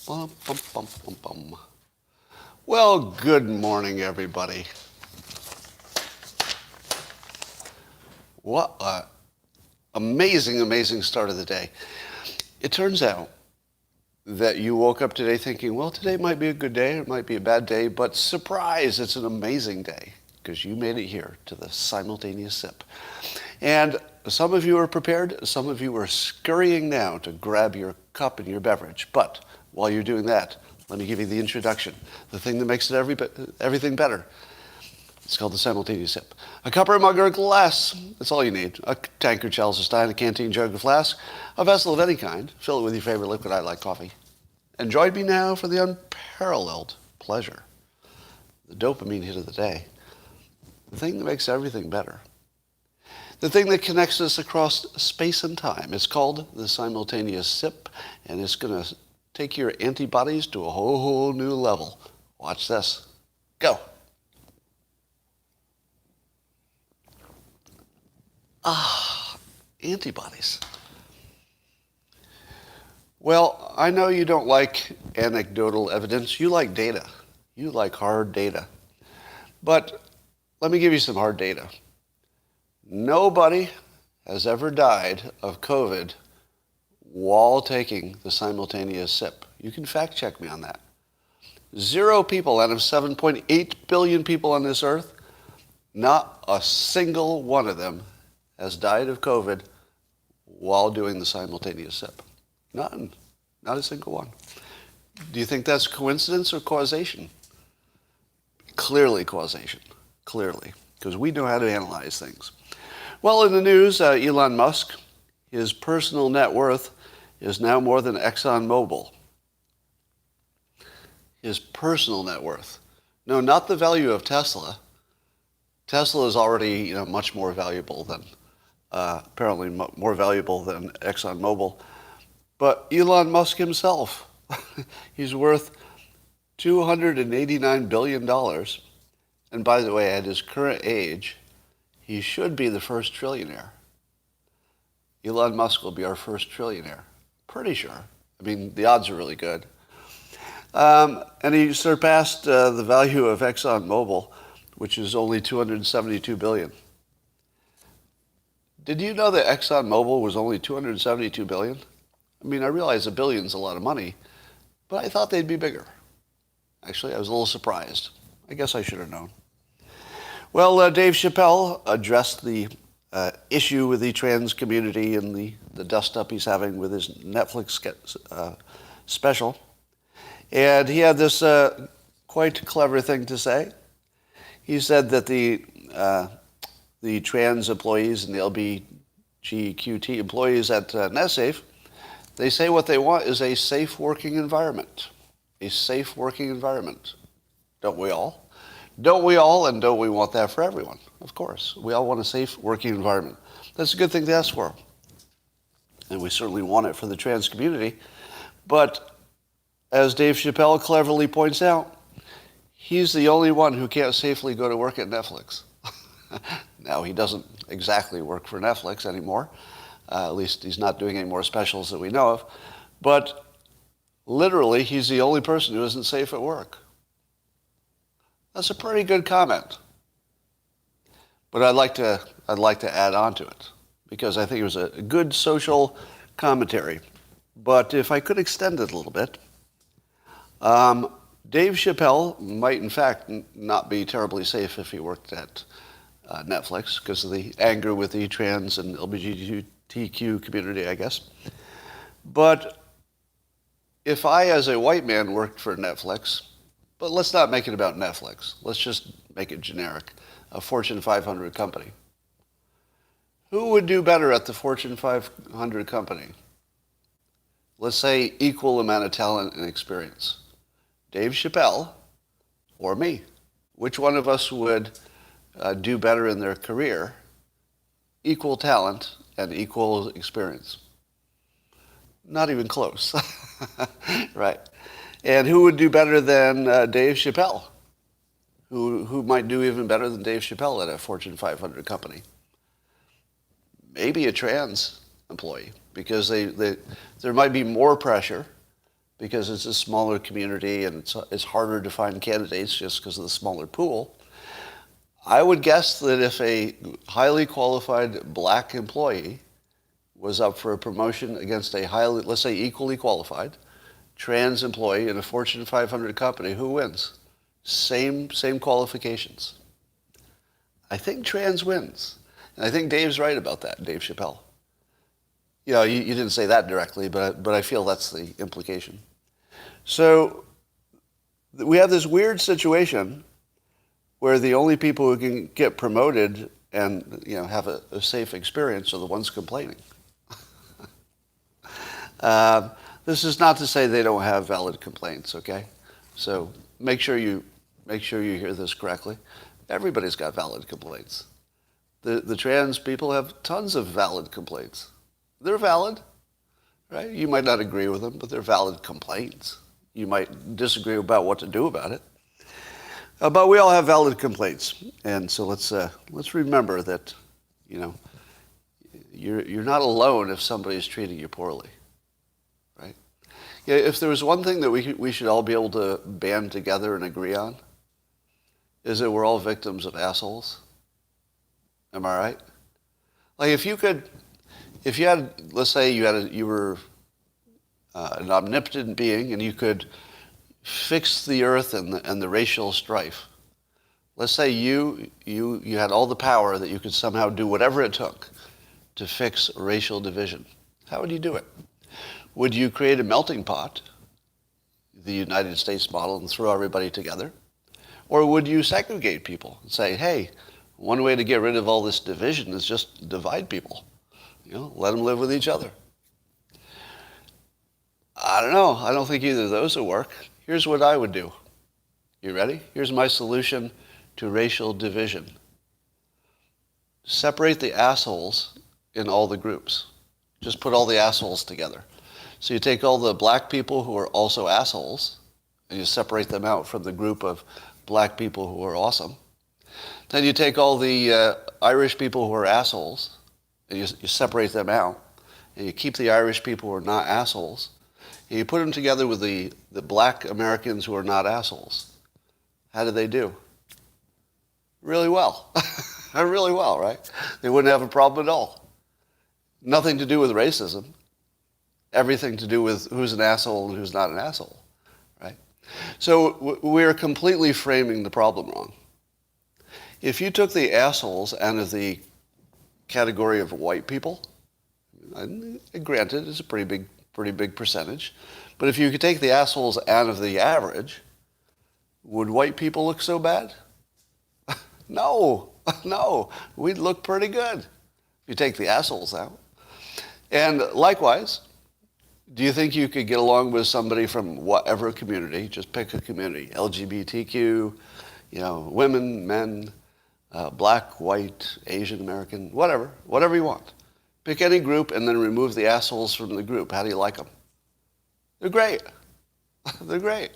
Bum, bum, bum, bum, bum. Well, good morning, everybody. What an amazing start of the day. It turns out that you woke up today thinking, well, today might be a good day, it might be a bad day, but surprise, it's an amazing day because you made it here to the Simultaneous Sip. And some of you are prepared, some of you are scurrying now to grab your cup and your beverage. But while you're doing that, let me give you the introduction, the thing that makes everything better. It's called the Simultaneous Sip. A cup or a mug or a glass, that's all you need. A tankard, chalice, a stein, a canteen, jug, a flask, a vessel of any kind. Fill it with your favorite liquid. I like coffee. And join me now for the unparalleled pleasure, the dopamine hit of the day, the thing that makes everything better, the thing that connects us across space and time. It's called the Simultaneous Sip, and it's going to take your antibodies to a whole new level. Watch this. Go. Antibodies. Well, I know you don't like anecdotal evidence. You like data. You like hard data. But let me give you some hard data. Nobody has ever died of COVID while taking the Simultaneous Sip. You can fact check me on that. 0 people out of 7.8 billion people on this earth, not a single one of them has died of COVID while doing the Simultaneous Sip. None. Not a single one. Do you think that's coincidence or causation? Clearly causation. Clearly. Because we know how to analyze things. Well, in the news, Elon Musk, his personal net worth is now more than ExxonMobil. His personal net worth. No, not the value of Tesla. Tesla is already much more valuable than apparently more valuable than ExxonMobil. But Elon Musk himself, he's worth $289 billion. And by the way, at his current age, he should be the first trillionaire. Elon Musk will be our first trillionaire. Pretty sure. I mean, the odds are really good. And he surpassed the value of ExxonMobil, which is only $272 billion. Did you know that ExxonMobil was only $272 billion? I mean, I realize $1 billion's a lot of money, but I thought they'd be bigger. Actually, I was a little surprised. I guess I should have known. Well, Dave Chappelle addressed the issue with the trans community and the dust-up he's having with his Netflix special. And he had this quite clever thing to say. He said that the trans employees and the LGBTQT employees at NetSafe, they say what they want is a safe working environment. A safe working environment. Don't we all? Don't we all, and don't we want that for everyone? Of course. We all want a safe working environment. That's a good thing to ask for. And we certainly want it for the trans community. But as Dave Chappelle cleverly points out, he's the only one who can't safely go to work at Netflix. Now, he doesn't exactly work for Netflix anymore. At least he's not doing any more specials that we know of. But literally, he's the only person who isn't safe at work. That's a pretty good comment. But I'd like to add on to it because I think it was a good social commentary. But if I could extend it a little bit, Dave Chappelle might in fact not be terribly safe if he worked at Netflix because of the anger with the trans and LGBTQ community, I guess. But if I, as a white man, worked for Netflix, but let's not make it about Netflix. Let's just make it generic. A Fortune 500 company. Who would do better at the Fortune 500 company? Let's say equal amount of talent and experience. Dave Chappelle or me? Which one of us would do better in their career? Equal talent and equal experience. Not even close. Right. And who would do better than Dave Chappelle? Who might do even better than Dave Chappelle at a Fortune 500 company? Maybe a trans employee, because there might be more pressure because it's a smaller community and it's harder to find candidates just because of the smaller pool. I would guess that if a highly qualified black employee was up for a promotion against a highly, let's say equally qualified, trans employee in a Fortune 500 company, who wins? Same qualifications. I think trans wins. And I think Dave's right about that, Dave Chappelle. You know, you didn't say that directly, but I feel that's the implication. So we have this weird situation where the only people who can get promoted and, you know, have a safe experience are the ones complaining. This is not to say they don't have valid complaints, okay? So make sure you hear this correctly. Everybody's got valid complaints. The trans people have tons of valid complaints. They're valid, right? You might not agree with them, but they're valid complaints. You might disagree about what to do about it. But we all have valid complaints. And so let's remember that, you know, you're not alone if somebody's treating you poorly, right? Yeah, if there was one thing that we should all be able to band together and agree on, is that we're all victims of assholes. Am I right? Like if you had, let's say you were an omnipotent being and you could fix the earth and the racial strife. Let's say you had all the power that you could somehow do whatever it took to fix racial division. How would you do it? Would you create a melting pot, the United States model, and throw everybody together? Or would you segregate people and say, hey, one way to get rid of all this division is just divide people. You know, let them live with each other. I don't know. I don't think either of those will work. Here's what I would do. You ready? Here's my solution to racial division. Separate the assholes in all the groups. Just put all the assholes together. So you take all the black people who are also assholes, and you separate them out from the group of black people who are awesome. Then you take all the Irish people who are assholes, and you separate them out, and you keep the Irish people who are not assholes, and you put them together with the black Americans who are not assholes. How do they do? Really well. Really well, right? They wouldn't have a problem at all. Nothing to do with racism. Everything to do with who's an asshole and who's not an asshole, right? So we're completely framing the problem wrong. If you took the assholes out of the category of white people, and granted, it's a pretty big percentage, but if you could take the assholes out of the average, would white people look so bad? No, we'd look pretty good if you take the assholes out. And likewise, do you think you could get along with somebody from whatever community? Just pick a community, LGBTQ, you know, women, men, black, white, Asian American, whatever you want. Pick any group and then remove the assholes from the group. How do you like them? They're great. They're great.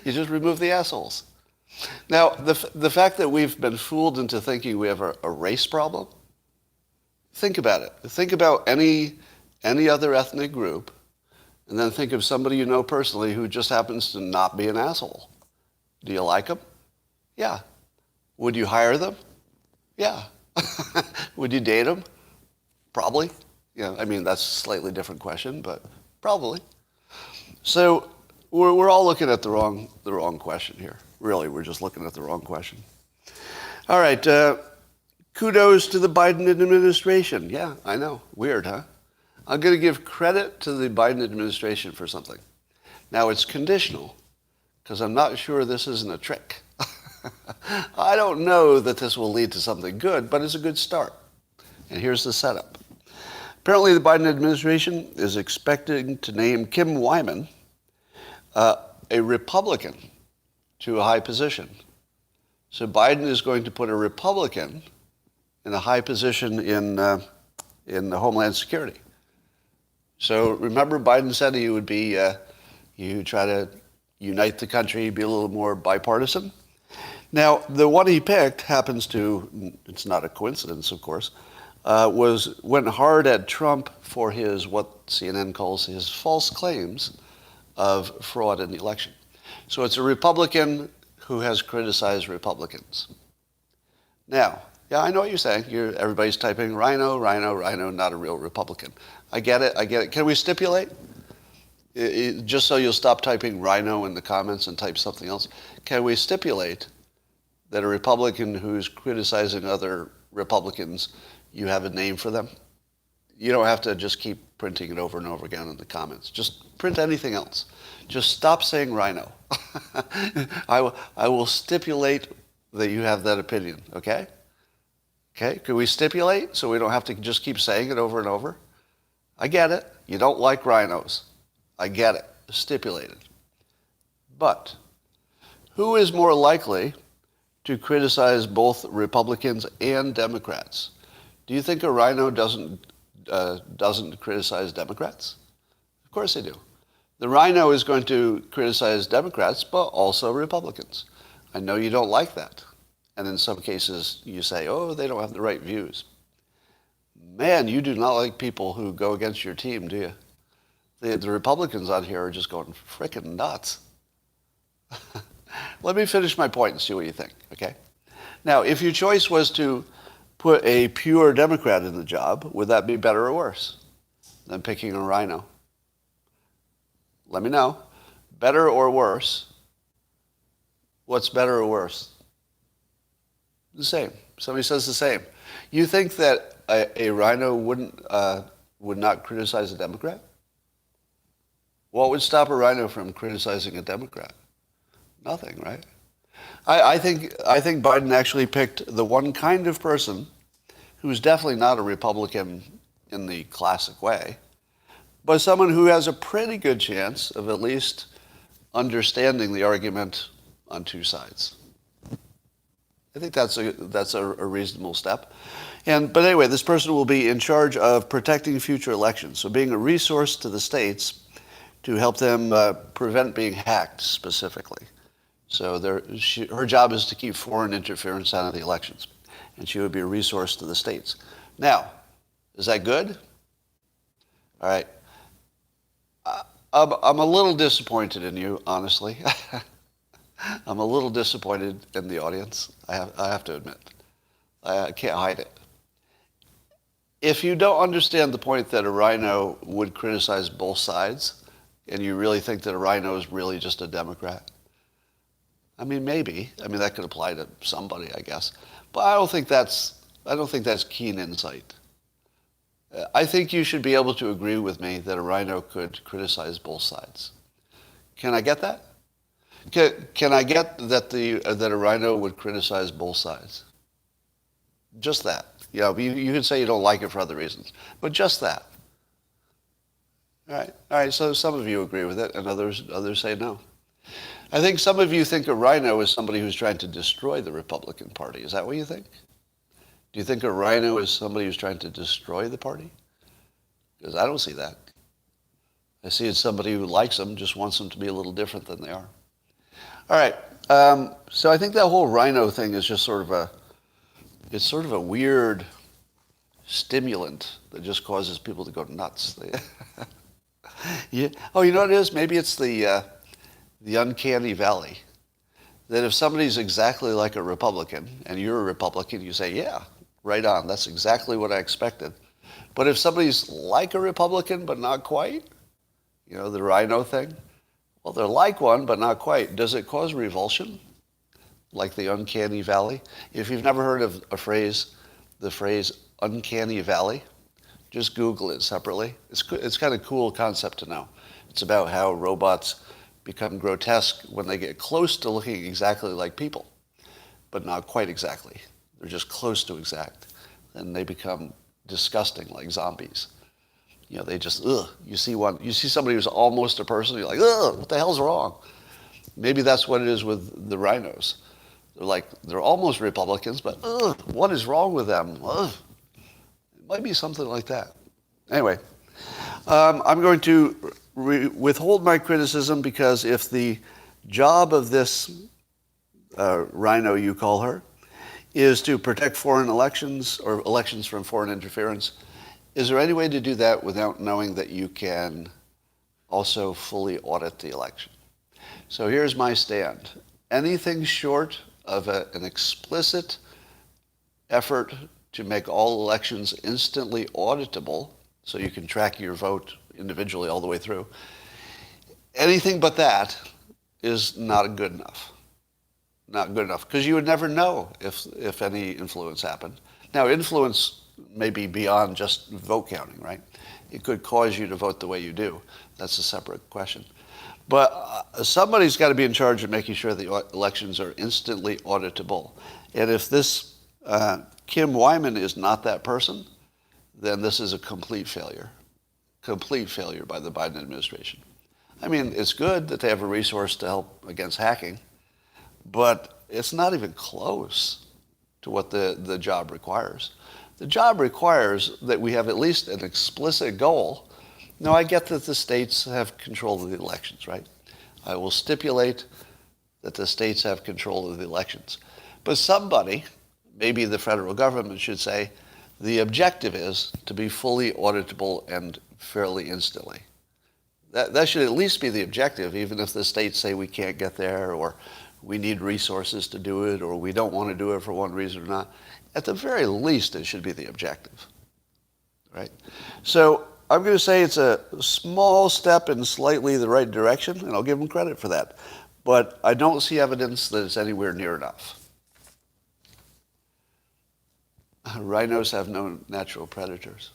You just remove the assholes. Now, the fact that we've been fooled into thinking we have a race problem, think about it. Think about any other ethnic group, and then think of somebody you know personally who just happens to not be an asshole. Do you like them? Yeah. Would you hire them? Yeah. Would you date them? Probably. Yeah, I mean, that's a slightly different question, but probably. So we're all looking at the wrong question here. Really, we're just looking at the wrong question. All right. Kudos to the Biden administration. Yeah, I know. Weird, huh? I'm going to give credit to the Biden administration for something. Now, it's conditional, because I'm not sure this isn't a trick. I don't know that this will lead to something good, but it's a good start. And here's the setup. Apparently, the Biden administration is expecting to name Kim Wyman a Republican to a high position. So Biden is going to put a Republican in a high position in the Homeland Security. So remember, Biden said he would be, you try to unite the country, be a little more bipartisan. Now, the one he picked happens to, it's not a coincidence, of course, went hard at Trump for his, what CNN calls his false claims of fraud in the election. So it's a Republican who has criticized Republicans. Now, yeah, I know what you're saying. Everybody's typing rhino, rhino, rhino, not a real Republican. I get it, I get it. Can we stipulate? Just so you'll stop typing rhino in the comments and type something else. Can we stipulate that a Republican who's criticizing other Republicans, you have a name for them? You don't have to just keep printing it over and over again in the comments. Just print anything else. Just stop saying rhino. I will stipulate that you have that opinion, okay? Okay, could we stipulate so we don't have to just keep saying it over and over? I get it. You don't like rhinos. I get it. Stipulated. But who is more likely to criticize both Republicans and Democrats? Do you think a rhino doesn't criticize Democrats? Of course they do. The rhino is going to criticize Democrats, but also Republicans. I know you don't like that. And in some cases, you say, oh, they don't have the right views. Man, you do not like people who go against your team, do you? The Republicans on here are just going frickin' nuts. Let me finish my point and see what you think, okay? Now, if your choice was to put a pure Democrat in the job, would that be better or worse than picking a rhino? Let me know. Better or worse? What's better or worse? The same. Somebody says the same. You think that a rhino would not criticize a Democrat? What would stop a rhino from criticizing a Democrat? Nothing, right? I think Biden actually picked the one kind of person who's definitely not a Republican in the classic way, but someone who has a pretty good chance of at least understanding the argument on two sides. I think that's a reasonable step. But anyway, this person will be in charge of protecting future elections, so being a resource to the states to help them prevent being hacked specifically. So her job is to keep foreign interference out of the elections, and she would be a resource to the states. Now, is that good? All right. I'm a little disappointed in you, honestly. I'm a little disappointed in the audience. I have to admit. I can't hide it. If you don't understand the point that a rhino would criticize both sides, and you really think that a rhino is really just a Democrat, I mean, maybe. I mean, that could apply to somebody, I guess. But I don't think that's keen insight. I think you should be able to agree with me that a rhino could criticize both sides. Can I get that? Can I get that that a rhino would criticize both sides? Just that. You can say you don't like it for other reasons, but just that. All right. So some of you agree with it, and others say no. I think some of you think a rhino is somebody who's trying to destroy the Republican Party. Is that what you think? Do you think a rhino is somebody who's trying to destroy the party? Because I don't see that. I see it's somebody who likes them, just wants them to be a little different than they are. All right. So I think that whole rhino thing is just sort of a weird stimulant that just causes people to go nuts. Yeah. Oh, you know what it is? Maybe it's the uncanny valley. That if somebody's exactly like a Republican, and you're a Republican, you say, yeah, right on. That's exactly what I expected. But if somebody's like a Republican, but not quite, the rhino thing, well, they're like one, but not quite. Does it cause revulsion? Like the uncanny valley? If you've never heard of the phrase uncanny valley, just Google it separately. It's kind of a cool concept to know. It's about how robots become grotesque when they get close to looking exactly like people, but not quite exactly. They're just close to exact. And they become disgusting like zombies. They just, you see somebody who's almost a person, you're like, what the hell's wrong? Maybe that's what it is with the rhinos. They're almost Republicans, but what is wrong with them? It might be something like that. Anyway, I'm going to withhold my criticism because if the job of this rhino, you call her, is to protect foreign elections or elections from foreign interference, is there any way to do that without knowing that you can also fully audit the election. So here's my stand. Anything short of an explicit effort to make all elections instantly auditable, so you can track your vote individually all the way through, anything but that is not good enough. Not good enough, because you would never know if any influence happened. Now, influence may be beyond just vote counting, right? It could cause you to vote the way you do. That's a separate question. But somebody's got to be in charge of making sure the elections are instantly auditable. And if this Kim Wyman is not that person, then this is a complete failure. Complete failure by the Biden administration. I mean, it's good that they have a resource to help against hacking, but it's not even close to what the job requires. The job requires that we have at least an explicit goal. Now, I get that the states have control of the elections, right? I will stipulate that the states have control of the elections. But somebody, maybe the federal government, should say the objective is to be fully auditable and fairly instantly. That should at least be the objective, even if the states say we can't get there, or we need resources to do it, or we don't want to do it for one reason or not. At the very least, it should be the objective, right? So I'm going to say it's a small step in slightly the right direction, and I'll give them credit for that. But I don't see evidence that it's anywhere near enough. Rhinos have no natural predators.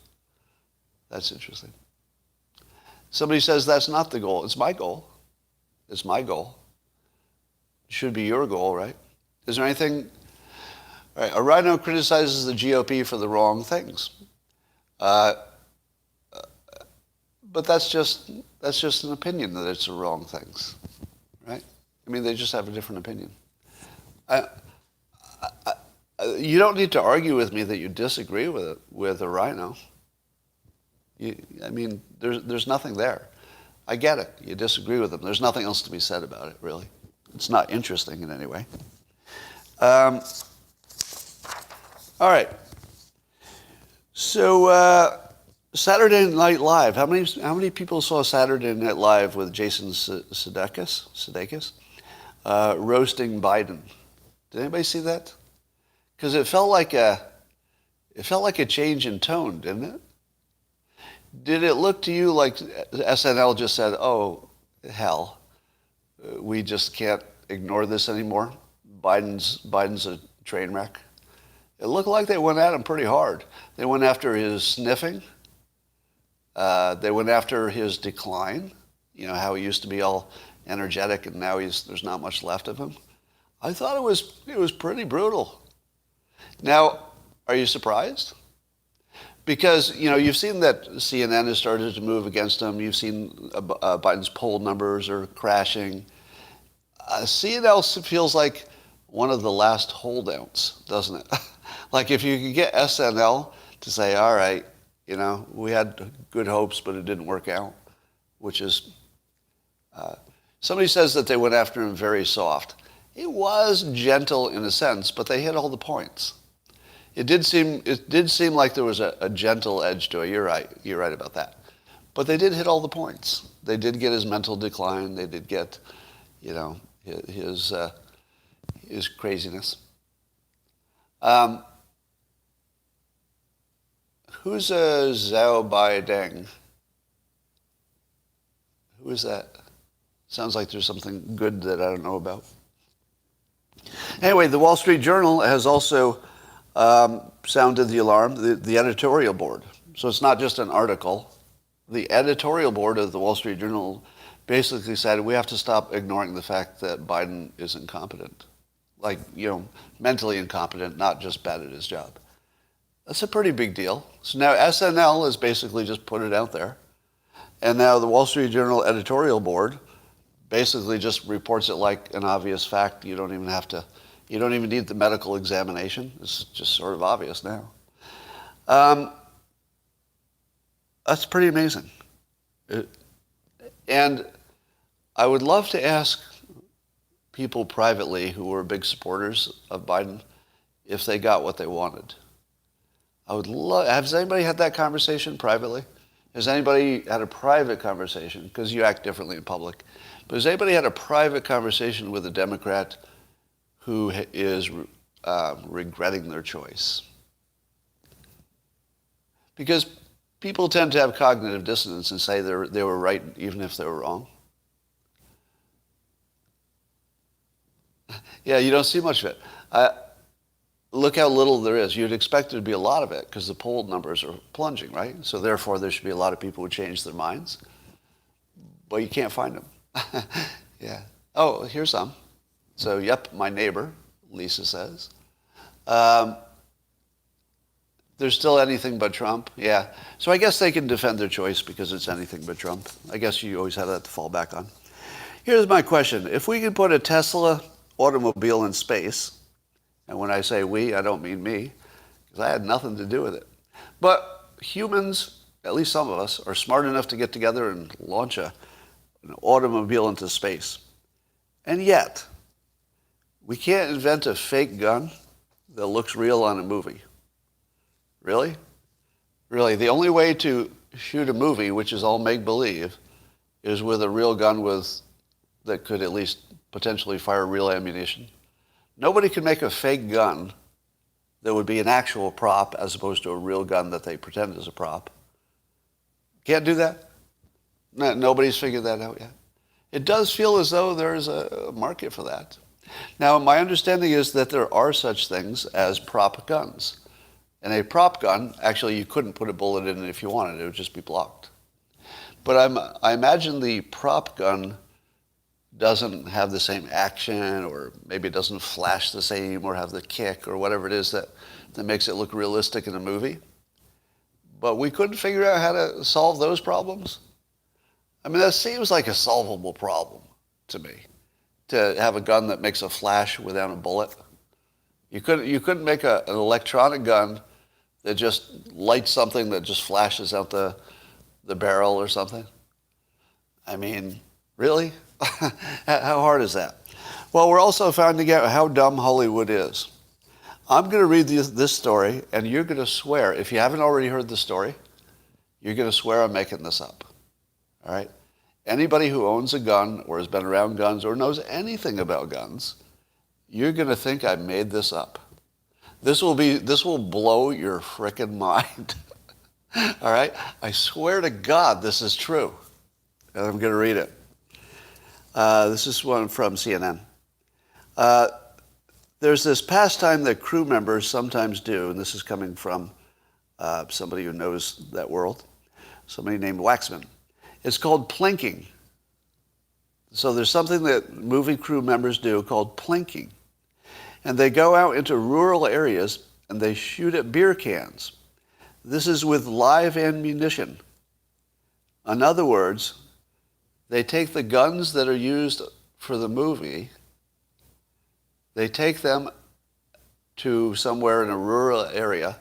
That's interesting. Somebody says that's not the goal. It's my goal. It's my goal. It should be your goal, right? Is there anything? All right, a rhino criticizes the GOP for the wrong things. But that's just an opinion that it's the wrong things, right? I mean, they just have a different opinion. You don't need to argue with me that you disagree with a rhino. I mean, there's nothing there. I get it. You disagree with them. There's nothing else to be said about it, really. It's not interesting in any way. All right. So Saturday Night Live. How many people saw Saturday Night Live with Jason Sudeikis roasting Biden? Did anybody see that? Because it felt like a change in tone, didn't it? Did it look to you like SNL just said, "Oh, hell, we just can't ignore this anymore. Biden's a train wreck"? It looked like they went at him pretty hard. They went after his sniffing. They went after his decline. You know, how he used to be all energetic, and now there's not much left of him. I thought it was pretty brutal. Now, are you surprised? Because, you know, you've seen that CNN has started to move against him. You've seen Biden's poll numbers are crashing. CNN feels like one of the last holdouts, doesn't it? Like if you could get SNL to say, all right, you know, we had good hopes, but it didn't work out, which is, somebody says that they went after him very soft. It was gentle in a sense, but they hit all the points. It did seem like there was a gentle edge to it. You're right about that. But they did hit all the points. They did get his mental decline. They did get, you know, his craziness. Who's Zhao Baideng? Who is that? Sounds like there's something good that I don't know about. Anyway, the Wall Street Journal has also sounded the alarm, the editorial board. So it's not just an article. The editorial board of the Wall Street Journal basically said we have to stop ignoring the fact that Biden is incompetent. Like, you know, mentally incompetent, not just bad at his job. That's a pretty big deal. So now SNL has basically just put it out there. And now the Wall Street Journal editorial board basically just reports it like an obvious fact. You don't even need the medical examination. It's just sort of obvious now. That's pretty amazing. And I would love to ask people privately who were big supporters of Biden if they got what they wanted. I would love. Has anybody had that conversation privately? Has anybody had a private conversation, because you act differently in public, but has anybody had a private conversation with a Democrat who is regretting their choice? Because people tend to have cognitive dissonance and say they were right even if they were wrong. Yeah, you don't see much of it. Look how little there is. You'd expect there to be a lot of it because the poll numbers are plunging, right? So therefore, there should be a lot of people who change their minds. But you can't find them. Yeah. Oh, here's some. So, yep, my neighbor, Lisa says. There's still anything but Trump. Yeah. So I guess they can defend their choice because it's anything but Trump. I guess you always have that to fall back on. Here's my question. If we could put a Tesla automobile in space, and when I say we, I don't mean me, because I had nothing to do with it. But humans, at least some of us, are smart enough to get together and launch an automobile into space. And yet, we can't invent a fake gun that looks real on a movie. Really? Really, the only way to shoot a movie, which is all make-believe, is with a real gun that could at least potentially fire real ammunition. Nobody can make a fake gun that would be an actual prop as opposed to a real gun that they pretend is a prop. Can't do that? No, nobody's figured that out yet. It does feel as though there's a market for that. Now, my understanding is that there are such things as prop guns. And a prop gun, actually, you couldn't put a bullet in it if you wanted. It would just be blocked. But I imagine the prop gun doesn't have the same action, or maybe it doesn't flash the same or have the kick or whatever it is that makes it look realistic in a movie. But we couldn't figure out how to solve those problems. I mean, that seems like a solvable problem to me, to have a gun that makes a flash without a bullet. You couldn't make an electronic gun that just lights something that just flashes out the barrel or something. I mean, really? How hard is that? Well, we're also finding out how dumb Hollywood is. I'm going to read this story, and you're going to swear, if you haven't already heard the story, you're going to swear I'm making this up. All right? Anybody who owns a gun or has been around guns or knows anything about guns, you're going to think I made this up. This will blow your frickin' mind. All right? I swear to God this is true. And I'm going to read it. This is one from CNN. There's this pastime that crew members sometimes do, and this is coming from somebody who knows that world, somebody named Waxman. It's called plinking. So there's something that movie crew members do called plinking. And they go out into rural areas and they shoot at beer cans. This is with live ammunition. In other words, they take the guns that are used for the movie, they take them to somewhere in a rural area,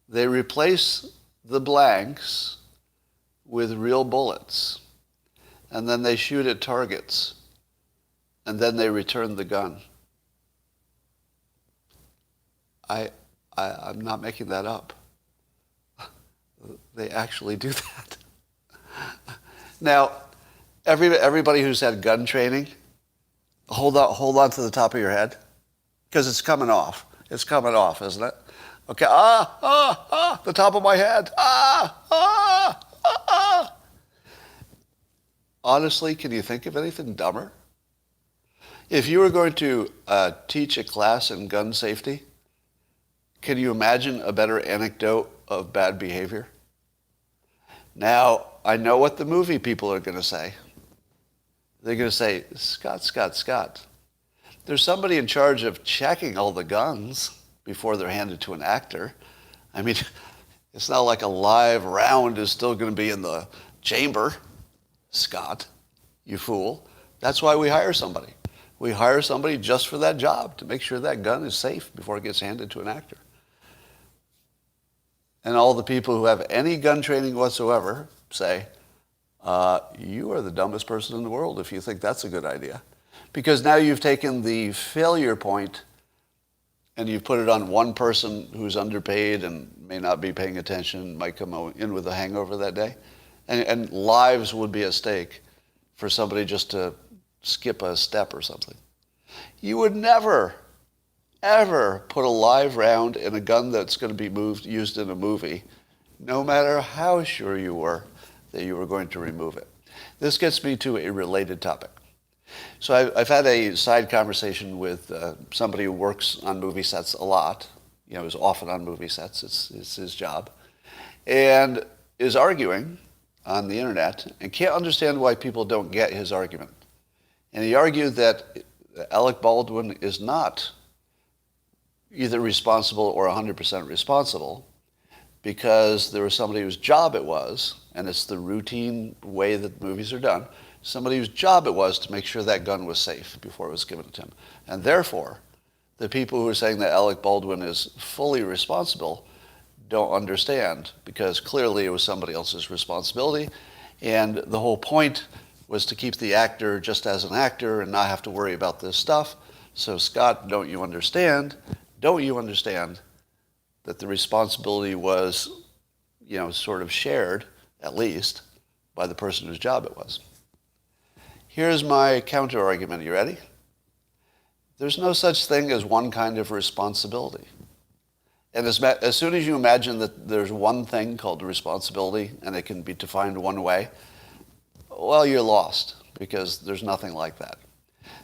they replace the blanks with real bullets, and then they shoot at targets, and then they return the gun. I'm not making that up. They actually do that. Now, everybody who's had gun training, hold on to the top of your head, because it's coming off. It's coming off, isn't it? Okay, the top of my head. Honestly, can you think of anything dumber? If you were going to teach a class in gun safety, can you imagine a better anecdote of bad behavior? Now, I know what the movie people are going to say. They're going to say, Scott, there's somebody in charge of checking all the guns before they're handed to an actor. I mean, it's not like a live round is still going to be in the chamber. Scott, you fool. That's why we hire somebody. We hire somebody just for that job, to make sure that gun is safe before it gets handed to an actor. And all the people who have any gun training whatsoever say, you are the dumbest person in the world if you think that's a good idea. Because now you've taken the failure point and you put it on one person who's underpaid and may not be paying attention, might come in with a hangover that day, and lives would be at stake for somebody just to skip a step or something. You would never, ever put a live round in a gun that's going to be used in a movie, no matter how sure you were that you were going to remove it. This gets me to a related topic. So I've had a side conversation with somebody who works on movie sets a lot, is often on movie sets, it's his job, and is arguing on the internet and can't understand why people don't get his argument. And he argued that Alec Baldwin is not either responsible or 100% responsible because there was somebody whose job it was, and it's the routine way that movies are done, somebody whose job it was to make sure that gun was safe before it was given to him. And therefore, the people who are saying that Alec Baldwin is fully responsible don't understand, because clearly it was somebody else's responsibility, and the whole point was to keep the actor just as an actor and not have to worry about this stuff. So Scott, don't you understand that the responsibility was, sort of shared, at least, by the person whose job it was? Here's my counter argument. You ready? There's no such thing as one kind of responsibility. And as soon as you imagine that there's one thing called responsibility and it can be defined one way, well, you're lost, because there's nothing like that.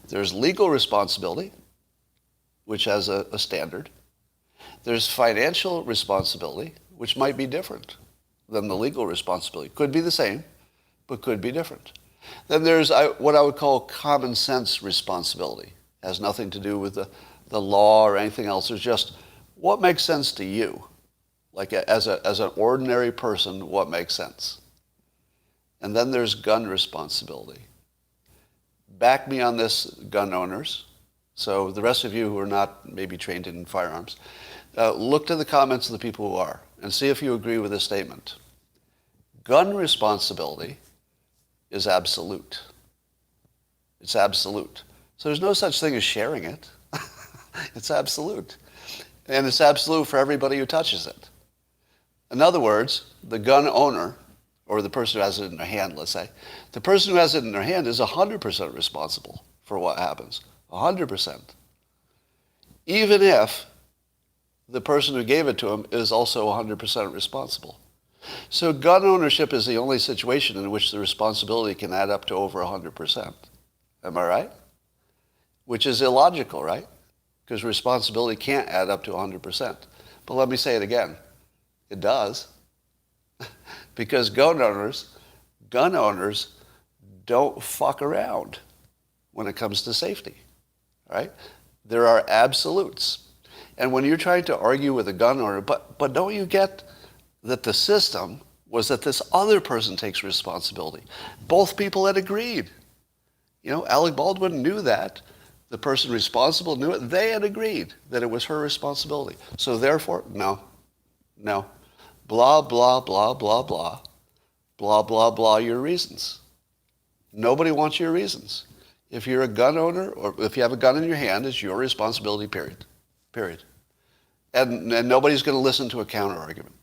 There's legal responsibility, which has a standard. There's financial responsibility, which might be different than the legal responsibility. Could be the same, but could be different. Then there's what I would call common sense responsibility. It has nothing to do with the law or anything else. It's just what makes sense to you. Like as an ordinary person, what makes sense? And then there's gun responsibility. Back me on this, gun owners. So the rest of you who are not maybe trained in firearms, look to the comments of the people who are and see if you agree with this statement. Gun responsibility is absolute. It's absolute. So there's no such thing as sharing it. It's absolute. And it's absolute for everybody who touches it. In other words, the gun owner, or the person who has it in their hand, let's say, the person who has it in their hand is 100% responsible for what happens. 100%. Even if the person who gave it to him is also 100% responsible. So gun ownership is the only situation in which the responsibility can add up to over 100%. Am I right? Which is illogical, right? Because responsibility can't add up to 100%. But let me say it again. It does. Because gun owners don't fuck around when it comes to safety, right? There are absolutes. And when you're trying to argue with a gun owner, but don't you get that the system was that this other person takes responsibility? Both people had agreed. Alec Baldwin knew that. The person responsible knew it. They had agreed that it was her responsibility. So therefore, no. Blah, blah, blah, blah, blah. Blah, blah, blah, your reasons. Nobody wants your reasons. If you're a gun owner, or if you have a gun in your hand, it's your responsibility, period. And nobody's going to listen to a counter-argument.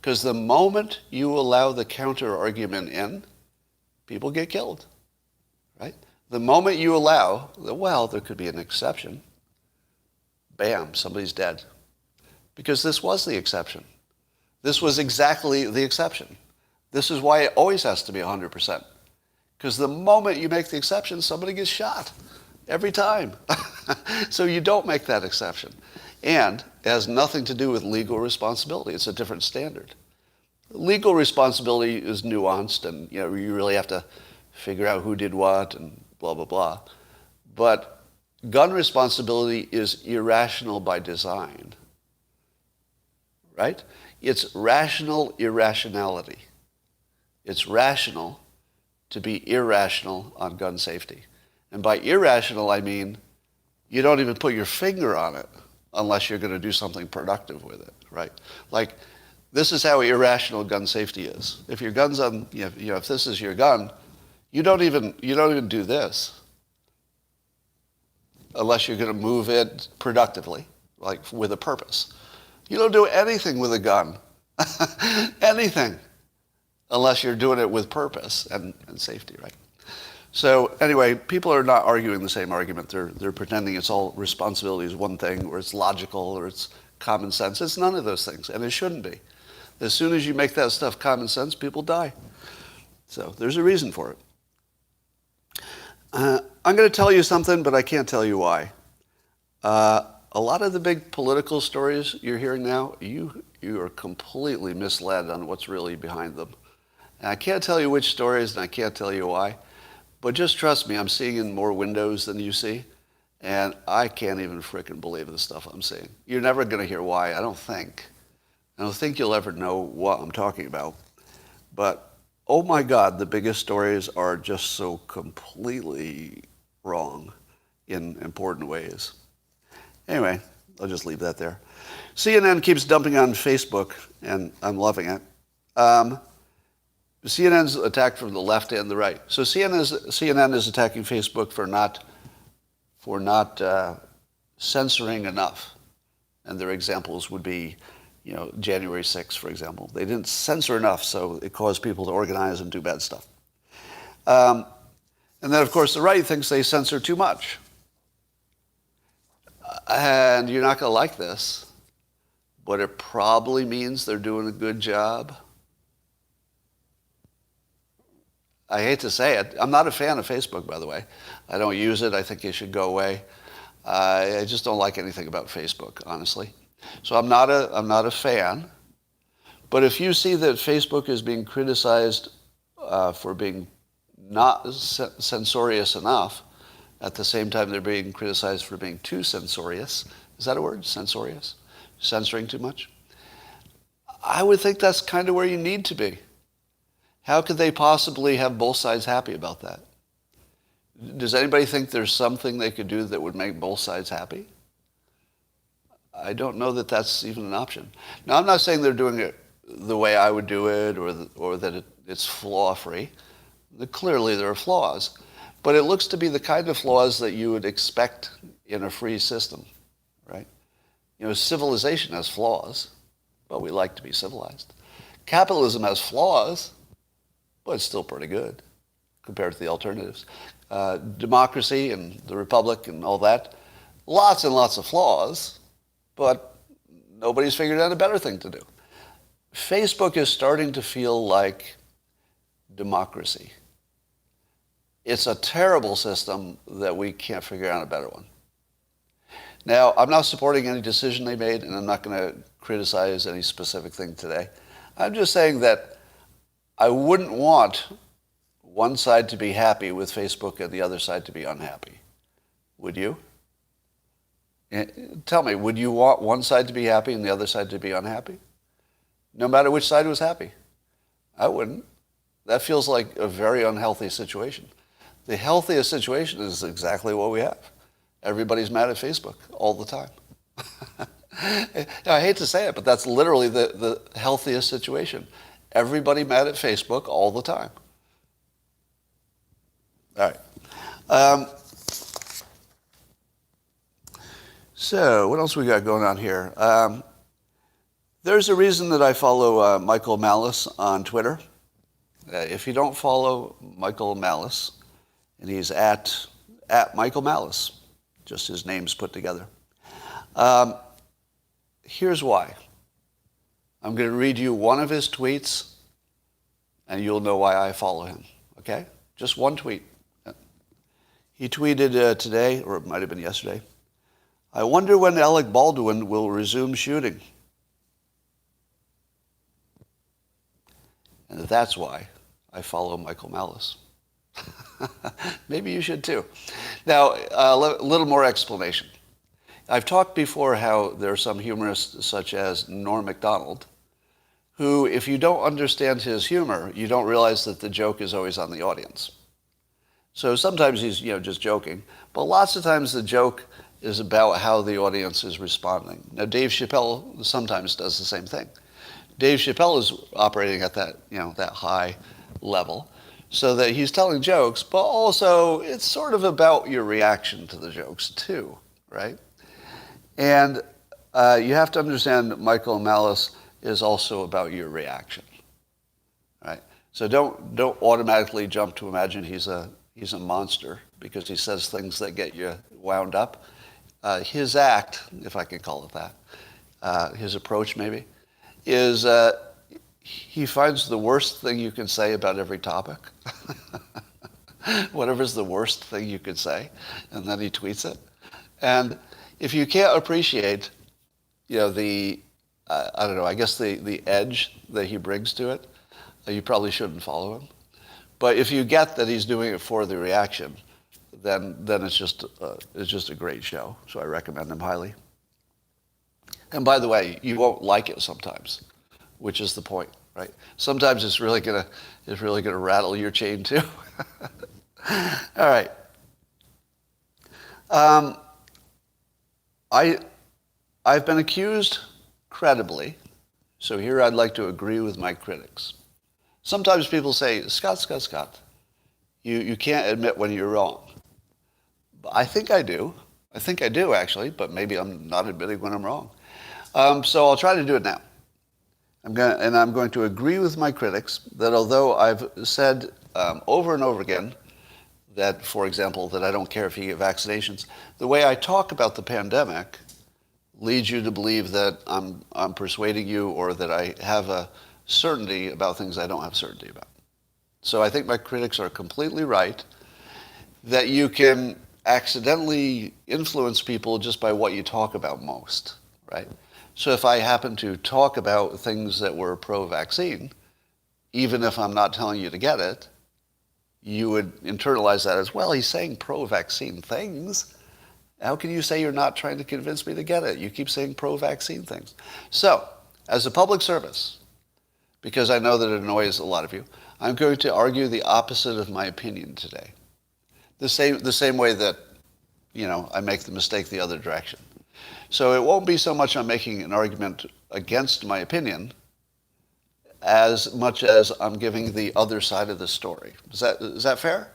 Because the moment you allow the counter-argument in, people get killed, right? The moment you allow, well, there could be an exception, bam, somebody's dead. Because this was the exception. This was exactly the exception. This is why it always has to be 100%. Because the moment you make the exception, somebody gets shot. Every time. So you don't make that exception. And it has nothing to do with legal responsibility. It's a different standard. Legal responsibility is nuanced, and you really have to figure out who did what and blah, blah, blah. But gun responsibility is irrational by design, right? It's rational irrationality. It's rational to be irrational on gun safety. And by irrational, I mean you don't even put your finger on it unless you're going to do something productive with it, right? Like, this is how irrational gun safety is. If your gun's on, if this is your gun, you don't even do this unless you're going to move it productively, like with a purpose. You don't do anything with a gun, anything, unless you're doing it with purpose and safety, right? So anyway, people are not arguing the same argument. They're pretending it's all responsibility is one thing, or it's logical, or it's common sense. It's none of those things, and it shouldn't be. As soon as you make that stuff common sense, people die. So there's a reason for it. I'm going to tell you something, but I can't tell you why. A lot of the big political stories you're hearing now, you are completely misled on what's really behind them. And I can't tell you which stories, and I can't tell you why. But just trust me, I'm seeing in more windows than you see. And I can't even frickin' believe the stuff I'm seeing. You're never going to hear why, I don't think. I don't think you'll ever know what I'm talking about. But, oh my God, the biggest stories are just so completely wrong in important ways. Anyway, I'll just leave that there. CNN keeps dumping on Facebook, and I'm loving it. CNN's attacked from the left and the right. So CNN is attacking Facebook for not censoring enough. And their examples would be, January 6th, for example. They didn't censor enough, so it caused people to organize and do bad stuff. And then, of course, the right thinks they censor too much. And you're not going to like this, but it probably means they're doing a good job. I hate to say it. I'm not a fan of Facebook, by the way. I don't use it. I think it should go away. I just don't like anything about Facebook, honestly. So I'm not a fan. But if you see that Facebook is being criticized for being not censorious enough, at the same time they're being criticized for being too censorious. Is that a word? Censorious? Censoring too much? I would think that's kind of where you need to be. How could they possibly have both sides happy about that? Does anybody think there's something they could do that would make both sides happy? I don't know that that's even an option. Now, I'm not saying they're doing it the way I would do it or that it's flaw-free. Clearly, there are flaws. But it looks to be the kind of flaws that you would expect in a free system, right? Civilization has flaws, but we like to be civilized. Capitalism has flaws, but it's still pretty good compared to the alternatives. Democracy and the republic and all that, lots and lots of flaws, but nobody's figured out a better thing to do. Facebook is starting to feel like democracy. It's a terrible system that we can't figure out a better one. Now, I'm not supporting any decision they made, and I'm not going to criticize any specific thing today. I'm just saying that I wouldn't want one side to be happy with Facebook and the other side to be unhappy. Would you? Tell me, would you want one side to be happy and the other side to be unhappy? No matter which side was happy. I wouldn't. That feels like a very unhealthy situation. The healthiest situation is exactly what we have. Everybody's mad at Facebook all the time. I hate to say it, but that's literally the healthiest situation. Everybody mad at Facebook all the time. All right. So what else we got going on here? There's a reason that I follow Michael Malus on Twitter. If you don't follow Michael Malus, and he's at Michael Malus, just his names put together. Here's why. I'm going to read you one of his tweets, and you'll know why I follow him, okay? Just one tweet. He tweeted today, or it might have been yesterday, "I wonder when Alec Baldwin will resume shooting." And that's why I follow Michael Malus. Maybe you should too. Now, a little more explanation. I've talked before how there are some humorists such as Norm Macdonald, who, if you don't understand his humor, you don't realize that the joke is always on the audience. So sometimes he's just joking, but lots of times the joke is about how the audience is responding. Now, Dave Chappelle sometimes does the same thing. Dave Chappelle is operating at that that high level, so that he's telling jokes, but also it's sort of about your reaction to the jokes too, right? And You have to understand that Michael Malus is also about your reaction, right? So don't automatically jump to imagine he's a monster because he says things that get you wound up. His act, if I can call it that, his approach maybe, is he finds the worst thing you can say about every topic. Whatever's the worst thing you could say, and then he tweets it. And if you can't appreciate, the, I don't know, I guess the edge that he brings to it, you probably shouldn't follow him. But if you get that he's doing it for the reaction, then it's just a great show. So I recommend him highly. And by the way, you won't like it sometimes, which is the point, right? Sometimes it's really gonna rattle your chain too. All right. I've been accused credibly, so here I'd like to agree with my critics. Sometimes people say, Scott, you can't admit when you're wrong. I think I do. I think I do, actually, but maybe I'm not admitting when I'm wrong. So I'll try to do it now. I'm going to agree with my critics that although I've said over and over again that, for example, that I don't care if you get vaccinations, the way I talk about the pandemic leads you to believe that I'm persuading you or that I have a certainty about things I don't have certainty about. So I think my critics are completely right that you can accidentally influence people just by what you talk about most, right? So if I happen to talk about things that were pro-vaccine, even if I'm not telling you to get it, you would internalize that as, well, he's saying pro-vaccine things. How can you say you're not trying to convince me to get it? You keep saying pro-vaccine things. So, as a public service, because I know that it annoys a lot of you, I'm going to argue the opposite of my opinion today. The same way that, I make the mistake the other direction. So it won't be so much I'm making an argument against my opinion as much as I'm giving the other side of the story. Is that fair?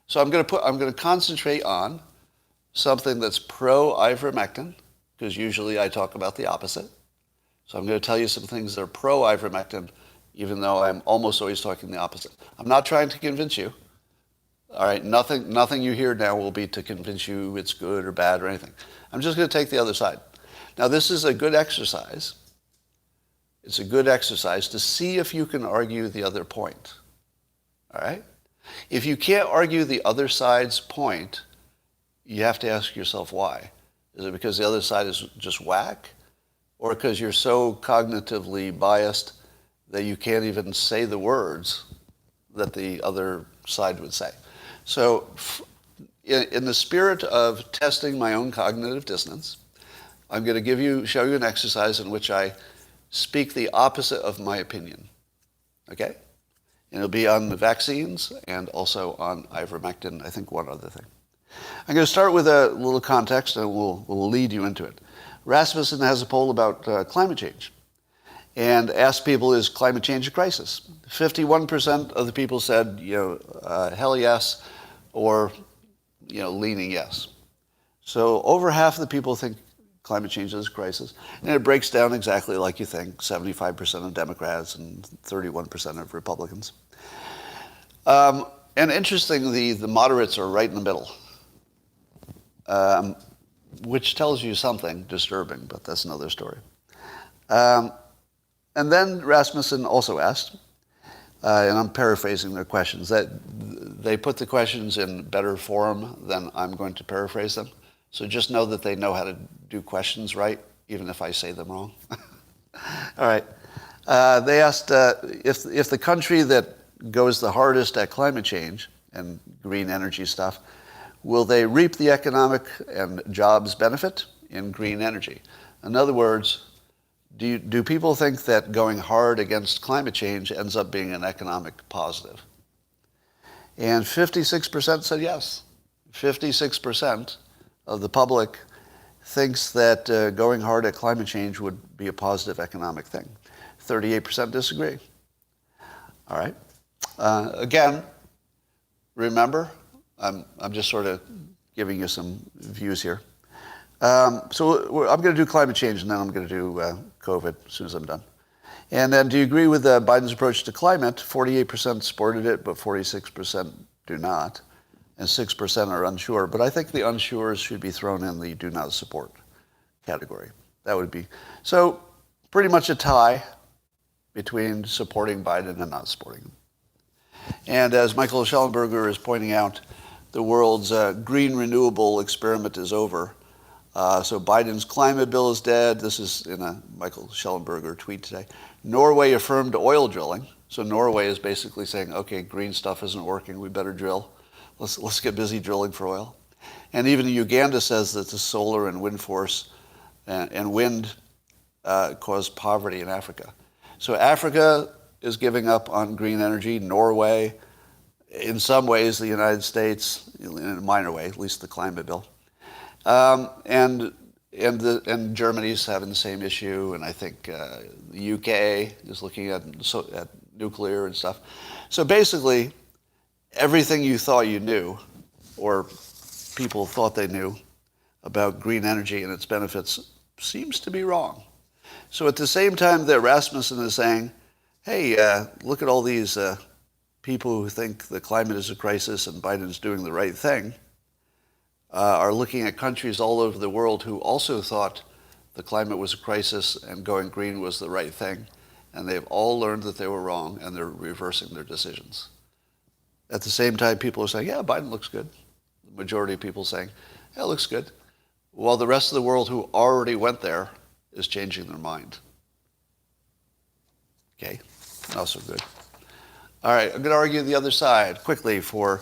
So I'm going to concentrate on something that's pro-ivermectin, because usually I talk about the opposite. So I'm going to tell you some things that are pro-ivermectin, even though I'm almost always talking the opposite. I'm not trying to convince you. All right, nothing you hear now will be to convince you it's good or bad or anything. I'm just going to take the other side. Now, this is a good exercise. It's a good exercise to see if you can argue the other point. All right? If you can't argue the other side's point, you have to ask yourself why. Is it because the other side is just whack? Or because you're so cognitively biased that you can't even say the words that the other side would say? So in the spirit of testing my own cognitive dissonance, I'm going to show you an exercise in which I speak the opposite of my opinion. Okay? And it'll be on the vaccines and also on ivermectin, I think one other thing. I'm going to start with a little context and we'll lead you into it. Rasmussen has a poll about climate change and asked people, is climate change a crisis? 51% of the people said, hell yes, or, leaning yes. So over half of the people think climate change is a crisis. And it breaks down exactly like you think, 75% of Democrats and 31% of Republicans. And interestingly, the moderates are right in the middle, which tells you something disturbing, but that's another story. And then Rasmussen also asked, and I'm paraphrasing their questions, that they put the questions in better form than I'm going to paraphrase them. So just know that they know how to do questions right, even if I say them wrong. All right. They asked if the country that goes the hardest at climate change and green energy stuff, will they reap the economic and jobs benefit in green energy? In other words, do people think that going hard against climate change ends up being an economic positive? And 56% said yes. 56% of the public thinks that going hard at climate change would be a positive economic thing. 38% disagree. All right. Again, remember, I'm just sort of giving you some views here. I'm going to do climate change, and then I'm going to do COVID as soon as I'm done. And then, do you agree with Biden's approach to climate? 48% supported it, but 46% do not. And 6% are unsure. But I think the unsures should be thrown in the do not support category. That would be. So pretty much a tie between supporting Biden and not supporting him. And as Michael Schellenberger is pointing out, the world's green renewable experiment is over. So Biden's climate bill is dead. This is in a Michael Schellenberger tweet today. Norway affirmed oil drilling. So Norway is basically saying, okay, green stuff isn't working. We better drill. Let's get busy drilling for oil. And even Uganda says that the solar and wind force and wind cause poverty in Africa. So Africa is giving up on green energy. Norway, in some ways, the United States, in a minor way, at least the climate bill. And Germany's having the same issue, and I think the UK is looking at nuclear and stuff. So basically, everything you thought you knew, or people thought they knew about green energy and its benefits, seems to be wrong. So at the same time that Rasmussen is saying, hey, look at all these people who think the climate is a crisis and Biden's doing the right thing, are looking at countries all over the world who also thought the climate was a crisis and going green was the right thing, and they've all learned that they were wrong, and they're reversing their decisions. At the same time, people are saying, yeah, Biden looks good. The majority of people saying, yeah, it looks good. While the rest of the world who already went there is changing their mind. Okay, not so good. All right, I'm going to argue the other side quickly for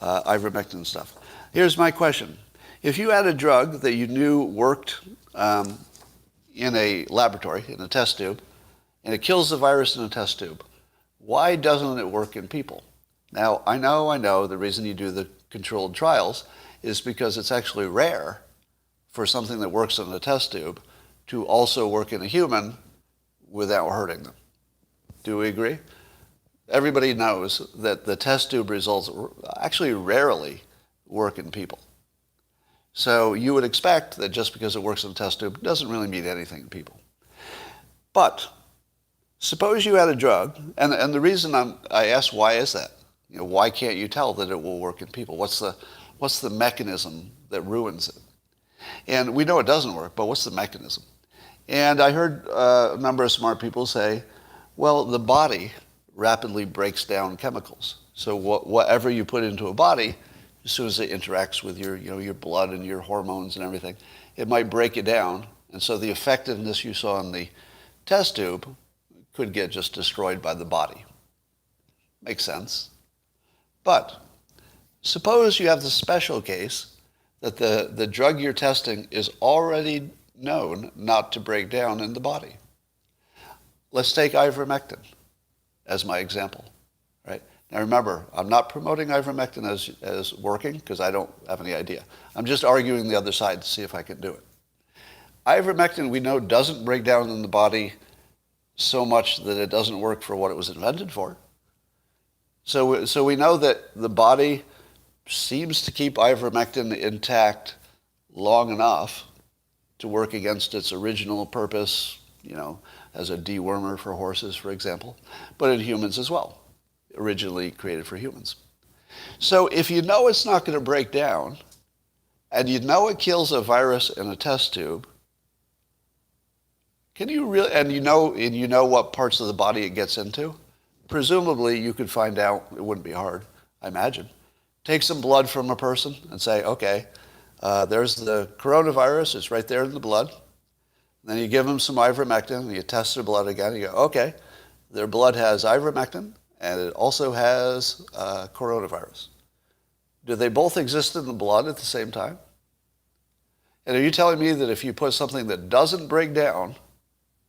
ivermectin stuff. Here's my question. If you had a drug that you knew worked in a laboratory, in a test tube, and it kills the virus in a test tube, why doesn't it work in people? Now, I know the reason you do the controlled trials is because it's actually rare for something that works in a test tube to also work in a human without hurting them. Do we agree? Everybody knows that the test tube results actually rarely work in people. So you would expect that just because it works in a test tube doesn't really mean anything in people. But suppose you had a drug, and the reason I ask why is that? You know, why can't you tell that it will work in people? What's the mechanism that ruins it? And we know it doesn't work, but what's the mechanism? And I heard a number of smart people say, well, the body rapidly breaks down chemicals. So whatever you put into a body, as soon as it interacts with your blood and your hormones and everything, it might break it down. And so the effectiveness you saw in the test tube could get just destroyed by the body. Makes sense. But suppose you have the special case that the drug you're testing is already known not to break down in the body. Let's take ivermectin as my example, right? Now remember, I'm not promoting ivermectin as working because I don't have any idea. I'm just arguing the other side to see if I can do it. Ivermectin, we know, doesn't break down in the body so much that it doesn't work for what it was invented for. So we know that the body seems to keep ivermectin intact long enough to work against its original purpose, as a dewormer for horses, for example, but in humans as well, originally created for humans. So if you know it's not going to break down, and you know it kills a virus in a test tube, can you really, and you know what parts of the body it gets into? Presumably you could find out, it wouldn't be hard, I imagine. Take some blood from a person and say, okay, there's the coronavirus, it's right there in the blood. Then you give them some ivermectin, and you test their blood again, and you go, okay, their blood has ivermectin, and it also has coronavirus. Do they both exist in the blood at the same time? And are you telling me that if you put something that doesn't break down,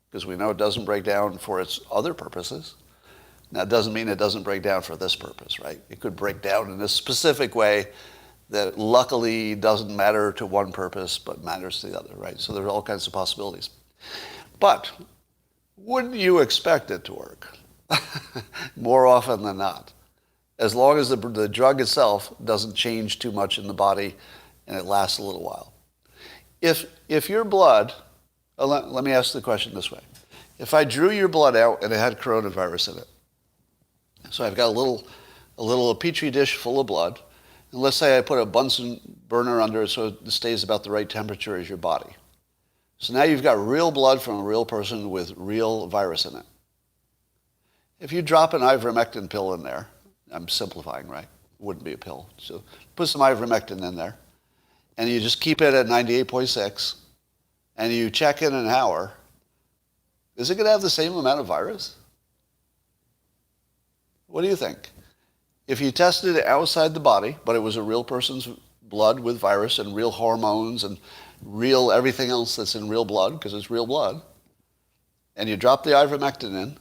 because we know it doesn't break down for its other purposes, now it doesn't mean it doesn't break down for this purpose, right? It could break down in a specific way that luckily doesn't matter to one purpose but matters to the other, right? So there's all kinds of possibilities. But wouldn't you expect it to work more often than not? As long as the drug itself doesn't change too much in the body and it lasts a little while. If your blood, let me ask the question this way. If I drew your blood out and it had coronavirus in it, so I've got a little petri dish full of blood, and let's say I put a Bunsen burner under it so it stays about the right temperature as your body. So now you've got real blood from a real person with real virus in it. If you drop an ivermectin pill in there, I'm simplifying, right? It wouldn't be a pill. So put some ivermectin in there, and you just keep it at 98.6, and you check in an hour, is it going to have the same amount of virus? What do you think? If you tested it outside the body, but it was a real person's blood with virus and real hormones and real everything else that's in real blood, because it's real blood, and you drop the ivermectin in,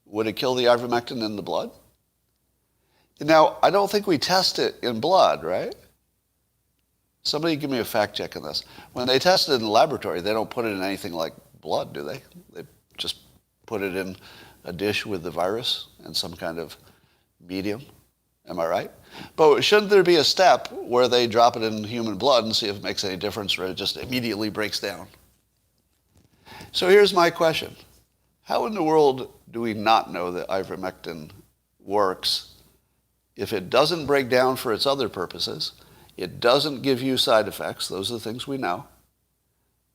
would it kill the ivermectin in the blood? Now, I don't think we test it in blood, right? Somebody give me a fact check on this. When they test it in the laboratory, they don't put it in anything like blood, do they? They just put it in a dish with the virus and some kind of medium. Am I right? But shouldn't there be a step where they drop it in human blood and see if it makes any difference, or it just immediately breaks down? So here's my question. How in the world do we not know that ivermectin works if it doesn't break down for its other purposes? It doesn't give you side effects. Those are the things we know.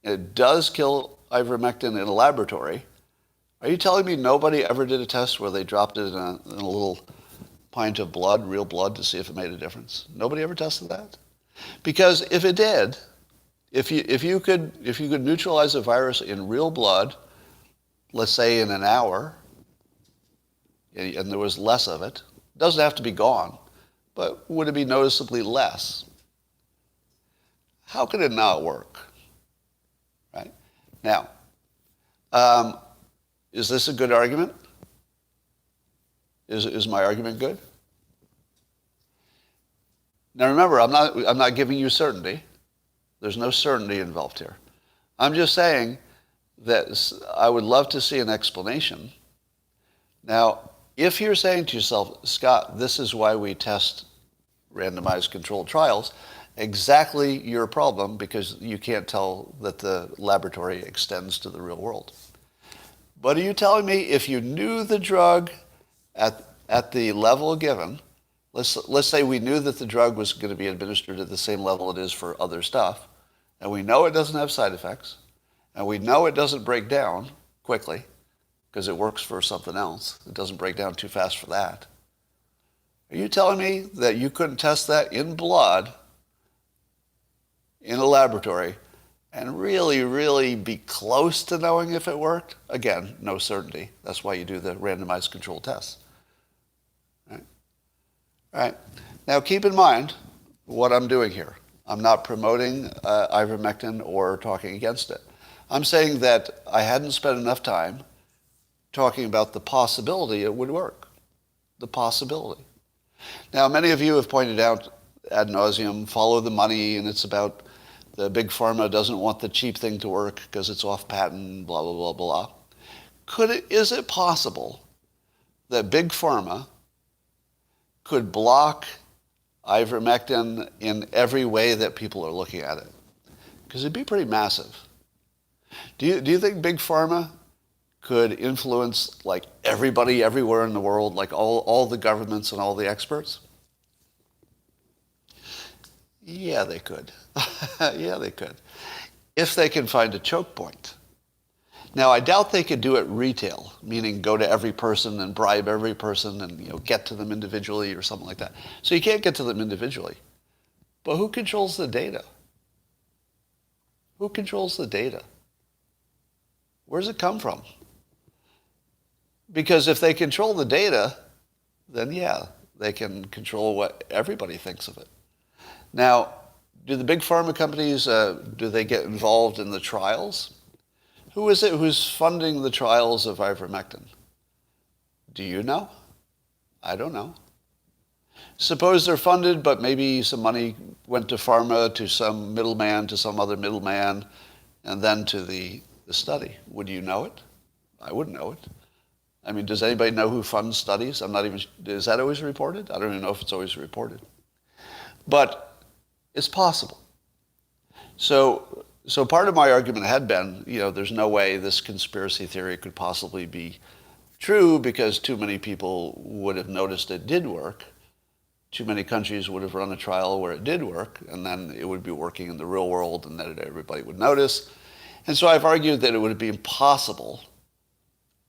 It does kill ivermectin in a laboratory. Are you telling me nobody ever did a test where they dropped it in a little pint of blood, real blood, to see if it made a difference? Nobody ever tested that? Because if it did, if you could neutralize a virus in real blood, let's say in an hour, and there was less of it, it doesn't have to be gone, but would it be noticeably less? How could it not work? Right? Now, is this a good argument? Is my argument good? Now remember, I'm not giving you certainty. There's no certainty involved here. I'm just saying that I would love to see an explanation. Now, if you're saying to yourself, Scott, this is why we test randomized controlled trials, exactly your problem, because you can't tell that the laboratory extends to the real world. But are you telling me if you knew the drug at the level given, let's say we knew that the drug was going to be administered at the same level it is for other stuff, and we know it doesn't have side effects, and we know it doesn't break down quickly because it works for something else. It doesn't break down too fast for that. Are you telling me that you couldn't test that in blood in a laboratory and really, really be close to knowing if it worked? Again, no certainty. That's why you do the randomized controlled tests. Right? All right. Now keep in mind what I'm doing here. I'm not promoting ivermectin or talking against it. I'm saying that I hadn't spent enough time talking about the possibility it would work. The possibility. Now, many of you have pointed out ad nauseum, follow the money, and it's about the big pharma doesn't want the cheap thing to work because it's off patent, blah, blah, blah, blah. Is it possible that big pharma could block ivermectin in every way that people are looking at it? Because it'd be pretty massive. Do you think big pharma could influence like everybody everywhere in the world, like all the governments and all the experts? Yeah, they could. Yeah, they could. If they can find a choke point. Now, I doubt they could do it retail, meaning go to every person and bribe every person and get to them individually or something like that. So you can't get to them individually. But who controls the data? Who controls the data? Where does it come from? Because if they control the data, then yeah, they can control what everybody thinks of it. Now, do the big pharma companies, do they get involved in the trials? Who is it who's funding the trials of ivermectin? Do you know? I don't know. Suppose they're funded, but maybe some money went to pharma, to some middleman, to some other middleman, and then to the study. Would you know it? I wouldn't know it. I mean, does anybody know who funds studies? Is that always reported? I don't even know if it's always reported. But it's possible. So part of my argument had been, there's no way this conspiracy theory could possibly be true because too many people would have noticed it did work. Too many countries would have run a trial where it did work, and then it would be working in the real world, and then everybody would notice. And so I've argued that it would be impossible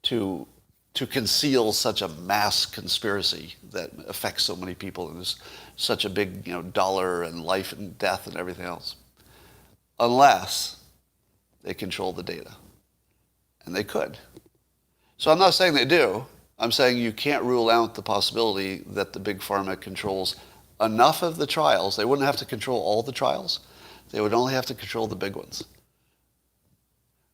to conceal such a mass conspiracy that affects so many people and is such a big, dollar and life and death and everything else, unless they control the data. And they could. So I'm not saying they do. I'm saying you can't rule out the possibility that the big pharma controls enough of the trials. They wouldn't have to control all the trials. They would only have to control the big ones.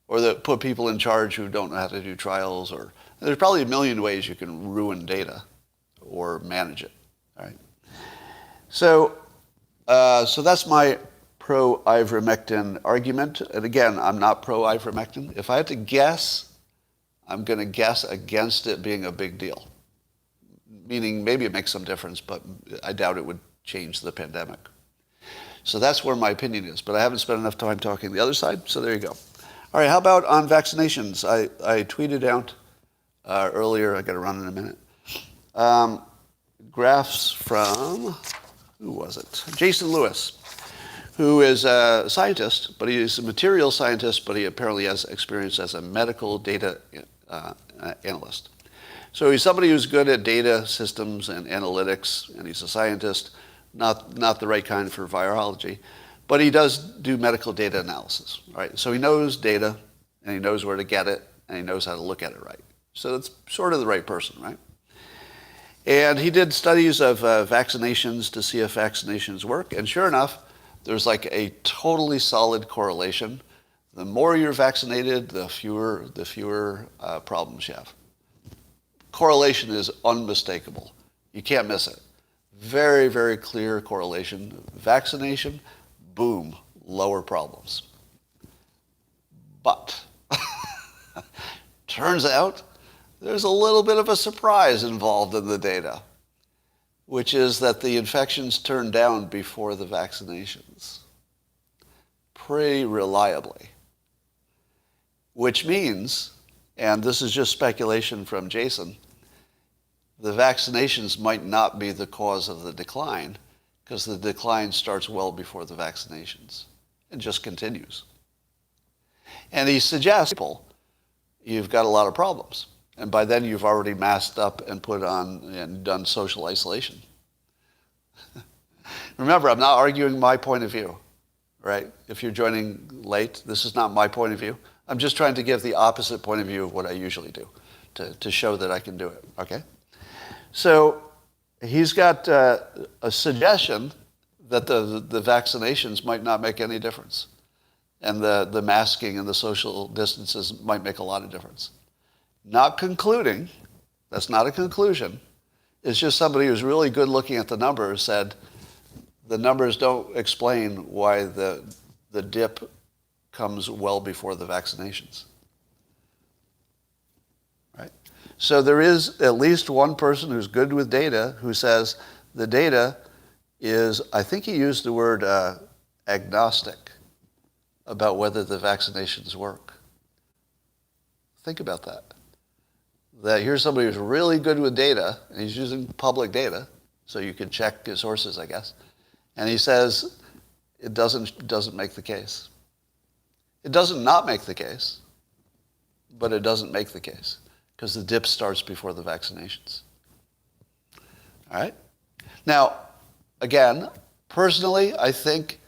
Or that put people in charge who don't know how to do trials. Or there's probably a million ways you can ruin data or manage it. All right. So that's my pro-ivermectin argument. And again, I'm not pro-ivermectin. If I had to guess, I'm going to guess against it being a big deal. Meaning maybe it makes some difference, but I doubt it would change the pandemic. So that's where my opinion is. But I haven't spent enough time talking the other side, so there you go. All right, how about on vaccinations? I tweeted out earlier, I got to run in a minute, graphs from, who was it? Jason Lewis, who is a scientist, but he's a material scientist, but he apparently has experience as a medical data analyst. So he's somebody who's good at data systems and analytics, and he's a scientist, not the right kind for virology, but he does do medical data analysis, right? So he knows data, and he knows where to get it, and he knows how to look at it right. So it's sort of the right person, right? And he did studies of vaccinations to see if vaccinations work, and sure enough, there's like a totally solid correlation. The more you're vaccinated, the fewer problems you have. Correlation is unmistakable. You can't miss it. Very, very clear correlation. Vaccination, boom, lower problems. But turns out there's a little bit of a surprise involved in the data, which is that the infections turn down before the vaccinations, pretty reliably. Which means, and this is just speculation from Jason, the vaccinations might not be the cause of the decline, because the decline starts well before the vaccinations and just continues. And he suggests people, you've got a lot of problems. And by then you've already masked up and put on and done social isolation. Remember, I'm not arguing my point of view, right? If you're joining late, this is not my point of view. I'm just trying to give the opposite point of view of what I usually do to show that I can do it, okay? So he's got a suggestion that the vaccinations might not make any difference. And the masking and the social distances might make a lot of difference. Not concluding, that's not a conclusion. It's just somebody who's really good looking at the numbers said the numbers don't explain why the dip comes well before the vaccinations. Right? So there is at least one person who's good with data who says the data is, I think he used the word agnostic about whether the vaccinations work. Think about that. That here's somebody who's really good with data, and he's using public data, so you can check his sources, I guess. And he says it doesn't make the case. It doesn't not make the case, but it doesn't make the case, because the dip starts before the vaccinations. All right? Now, again, personally, I think,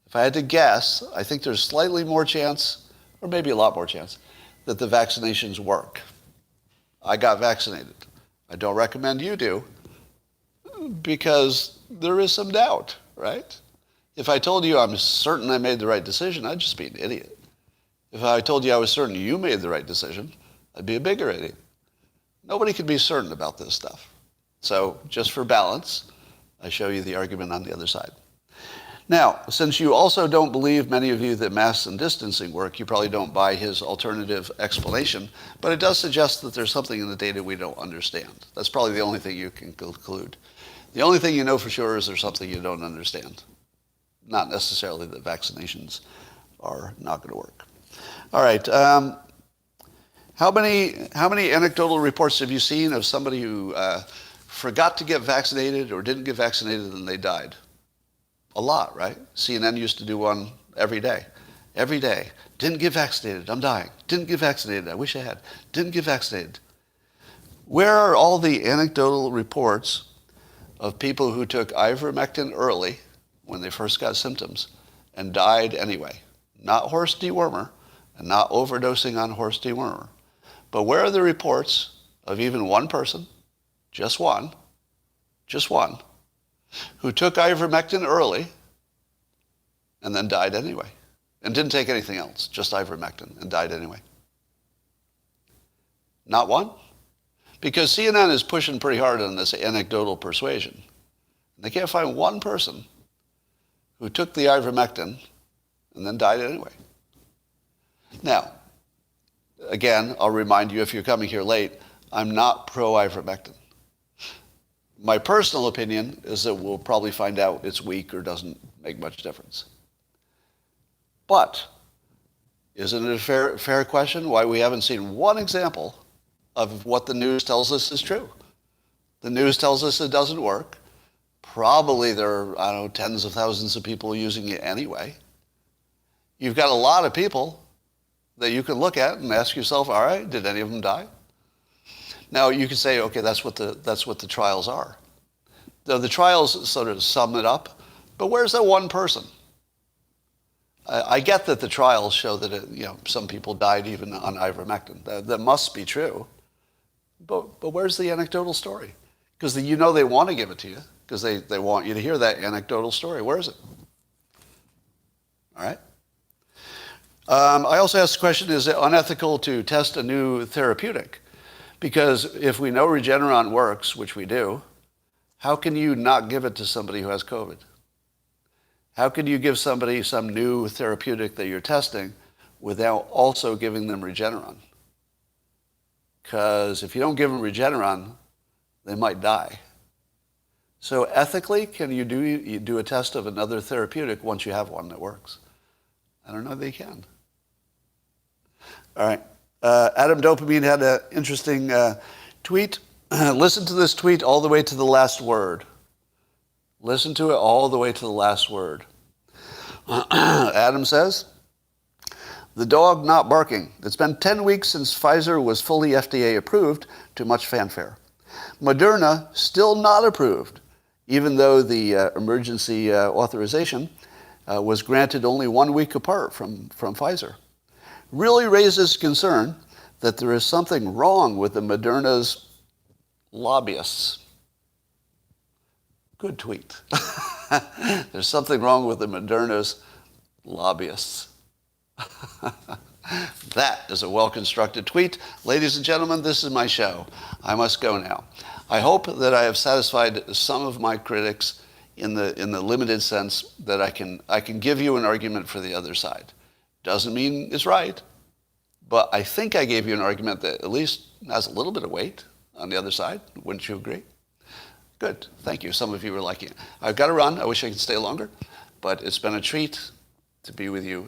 if I had to guess, I think there's slightly more chance, or maybe a lot more chance, that the vaccinations work. I got vaccinated. I don't recommend you do, because there is some doubt, right? If I told you I'm certain I made the right decision, I'd just be an idiot. If I told you I was certain you made the right decision, I'd be a bigger idiot. Nobody can be certain about this stuff. So just for balance, I show you the argument on the other side. Now, since you also don't believe, many of you, that masks and distancing work, you probably don't buy his alternative explanation, but it does suggest that there's something in the data we don't understand. That's probably the only thing you can conclude. The only thing you know for sure is there's something you don't understand. not necessarily that vaccinations are not going to work. All right. How many anecdotal reports have you seen of somebody who forgot to get vaccinated or didn't get vaccinated and they died? A lot, right? CNN used to do one every day. Every day. Didn't get vaccinated, I'm dying. Didn't get vaccinated, I wish I had. Didn't get vaccinated. Where are all the anecdotal reports of people who took ivermectin early when they first got symptoms and died anyway? Not horse dewormer and not overdosing on horse dewormer. But where are the reports of even one person, just one, who took ivermectin early and then died anyway? And didn't take anything else, just ivermectin, and died anyway. Not one? Because CNN is pushing pretty hard on this anecdotal persuasion. They can't find one person who took the ivermectin and then died anyway. Now, again, I'll remind you, if you're coming here late, I'm not pro-ivermectin. My personal opinion is that we'll probably find out it's weak or doesn't make much difference. But isn't it a fair question why we haven't seen one example of what the news tells us is true? The news tells us it doesn't work. Probably there are, I don't know, tens of thousands of people using it anyway. You've got a lot of people that you can look at and ask yourself, all right, did any of them die? Now you can say, okay, that's what the trials are. The trials sort of sum it up, but where's that one person? I get that the trials show that some people died even on ivermectin. That must be true. But where's the anecdotal story? Because they want to give it to you because they want you to hear that anecdotal story. Where is it? All right. I also asked the question, is it unethical to test a new therapeutic? Because if we know Regeneron works, which we do, how can you not give it to somebody who has COVID? How can you give somebody some new therapeutic that you're testing without also giving them Regeneron? Because if you don't give them Regeneron, they might die. So ethically, can you do a test of another therapeutic once you have one that works? I don't know that you can. All right. Adam Dopamine had an interesting tweet. Listen to this tweet all the way to the last word. Listen to it all the way to the last word. Adam says, the dog not barking. It's been 10 weeks since Pfizer was fully FDA approved, to much fanfare. Moderna still not approved, even though the emergency authorization was granted only 1 week apart from Pfizer. Really raises concern that there is something wrong with the Moderna's lobbyists. Good tweet. There's something wrong with the Moderna's lobbyists. That is a well-constructed tweet. Ladies and gentlemen, this is my show. I must go now. I hope that I have satisfied some of my critics in the limited sense that I can give you an argument for the other side. Doesn't mean it's right, but I think I gave you an argument that at least has a little bit of weight on the other side. Wouldn't you agree? Good. Thank you. Some of you were liking it. I've got to run. I wish I could stay longer, but it's been a treat to be with you